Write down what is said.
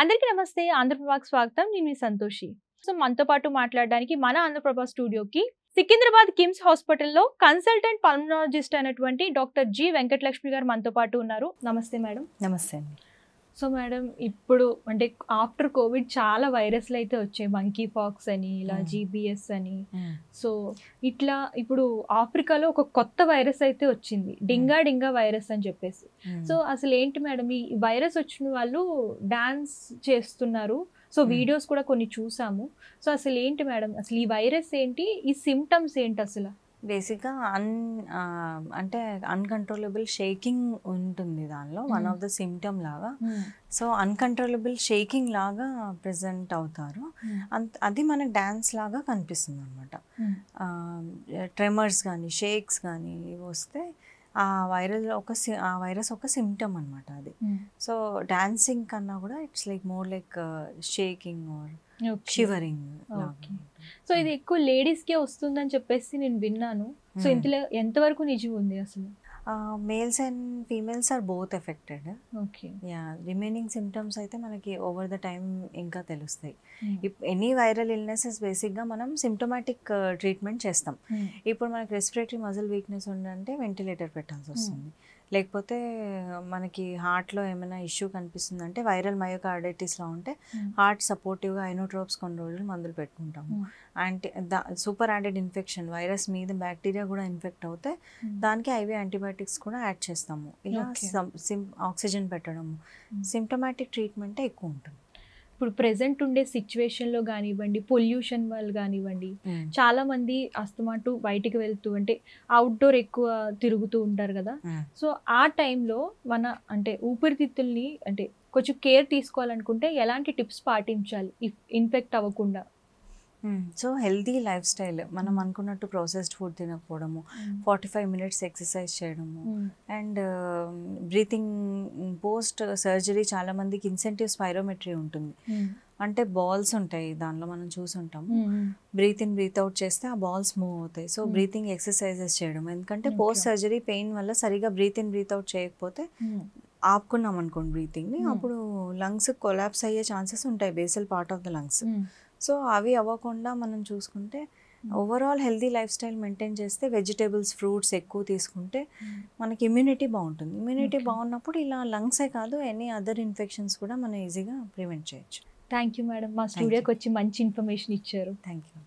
అందరికీ నమస్తే. ఆంధ్రప్రభకి స్వాగతం. నేను మీ సంతోషి. సో మనతో పాటు మాట్లాడడానికి మన ఆంధ్రప్రభ స్టూడియోకి సికింద్రాబాద్ కిమ్స్ హాస్పిటల్‌లో కన్సల్టెంట్ పల్మనాలజిస్ట్ అయినటువంటి డాక్టర్ జి వెంకటలక్ష్మి గారు మనతో పాటు ఉన్నారు. నమస్తే మేడం. నమస్తే అండి. సో మేడం, ఇప్పుడు అంటే ఆఫ్టర్ కోవిడ్ చాలా వైరస్లు అయితే వచ్చాయి. మంకీ పాక్స్ అని, ఇలా జీబీఎస్ అని. సో ఇట్లా ఇప్పుడు ఆఫ్రికాలో ఒక కొత్త వైరస్ అయితే వచ్చింది, డింగా వైరస్ అని చెప్పేసి. సో అసలు ఏంటి మేడం, ఈ వైరస్ వచ్చిన వాళ్ళు డాన్స్ చేస్తున్నారు. సో వీడియోస్ కూడా కొన్ని చూసాము. సో అసలు ఏంటి మేడం, అసలు ఈ వైరస్ ఏంటి, ఈ సిమ్టమ్స్ ఏంటి అసలు? బేసిక్గా అంటే అన్కంట్రోలబుల్ షేకింగ్ ఉంటుంది దానిలో, వన్ ఆఫ్ ద సిమ్టమ్ లాగా. సో అన్కంట్రోలబుల్ షేకింగ్ లాగా ప్రెజెంట్ అవుతారు. అది మనకు డ్యాన్స్ లాగా కనిపిస్తుంది అనమాట. ట్రెమర్స్ కానీ షేక్స్ కానీ వస్తే ఆ వైరస్ ఒక సిమ్టమ్ అనమాట అది. సో డాన్సింగ్ కన్నా కూడా it's like more like shaking or shivering. So ఇది ఎక్కువ లేడీస్ కే వస్తుందని చెప్పేసి నేను విన్నాను. సో ఇందులో ఎంతవరకు నిజం ఉంది అసలు? Males and females are both affected. Okay. Remaining symptoms అయితే మనకి ఓవర్ ద టైమ్ ఇంకా తెలుస్తాయి. ఎనీ వైరల్ ఇల్నెసెస్ బేసిక్గా మనం సిమ్టమాటిక్ ట్రీట్మెంట్ చేస్తాం. ఇప్పుడు మనకి రెస్పిరేటరీ మజిల్ వీక్నెస్ ఉందంటే వెంటిలేటర్ పెట్టాల్సి వస్తుంది. లేకపోతే మనకి హార్ట్లో ఏమైనా ఇష్యూ కనిపిస్తుందంటే వైరల్ మయోకార్డైటిస్లో ఉంటే హార్ట్ సపోర్టివ్గా ఐనోట్రోప్స్ కొన్ని రోజులు మందులు పెట్టుకుంటాము. సూపర్ యాడెడ్ ఇన్ఫెక్షన్, వైరస్ మీద బ్యాక్టీరియా కూడా ఇన్ఫెక్ట్ అవుతే దానికి ఐవీ యాంటీబయాటిక్స్ కూడా యాడ్ చేస్తాము. ఇలా ఆక్సిజన్ పెట్టడము, సిమ్టమాటిక్ ట్రీట్మెంటే ఎక్కువ ఉంటుంది. ఇప్పుడు ప్రెసెంట్ ఉండే సిచ్యువేషన్లో కానివ్వండి, పొల్యూషన్ వల్ల కానివ్వండి, చాలా మంది అస్తమాటు బయటికి వెళ్తూ అంటే అవుట్డోర్ ఎక్కువ తిరుగుతూ ఉంటారు కదా. సో ఆ టైంలో మన అంటే ఊపిరితిత్తుల్ని అంటే కొంచెం కేర్ తీసుకోవాలనుకుంటే ఎలాంటి టిప్స్ పాటించాలి ఇన్ఫెక్ట్ అవ్వకుండా? సో హెల్తీ లైఫ్ స్టైల్, మనం అనుకున్నట్టు ప్రాసెస్డ్ ఫుడ్ తినకపోవడము, 45 minutes ఎక్సర్సైజ్ చేయడము, అండ్ బ్రీతింగ్. పోస్ట్ సర్జరీ చాలా మందికి ఇన్సెంటివ్ స్పైరోమెట్రీ ఉంటుంది. అంటే బాల్స్ ఉంటాయి దానిలో, మనం చూసుంటాము. బ్రీత్ ఇన్ బ్రీత్ అవుట్ చేస్తే ఆ బాల్స్ మూవ్ అవుతాయి. సో బ్రీతింగ్ ఎక్సర్సైజెస్ చేయడం, ఎందుకంటే పోస్ట్ సర్జరీ పెయిన్ వల్ల సరిగా బ్రీత్ ఇన్ బ్రీత్ అవుట్ చేయకపోతే ఆపుకున్నాం అనుకోండి బ్రీతింగ్ని, అప్పుడు లంగ్స్ కొలాప్స్ అయ్యే ఛాన్సెస్ ఉంటాయి, basal part of the lungs. So అవి అవ్వకుండా మనం చూసుకుంటే overall healthy life style maintain చేస్తే, వెజిటేబుల్స్ ఫ్రూట్స్ ఎక్కువ తీసుకుంటే మనకి ఇమ్యూనిటీ బాగుంటుంది. ఇమ్యూనిటీ బాగున్నప్పుడు ఇలా లంగ్సే కాదు, ఎనీ అదర్ ఇన్ఫెక్షన్స్ కూడా మనం ఈజీగా ప్రివెంట్ చేయొచ్చు. థ్యాంక్ యూ మేడం, మా స్టూడియోకి వచ్చి మంచి ఇన్ఫర్మేషన్ ఇచ్చారు. Thank you.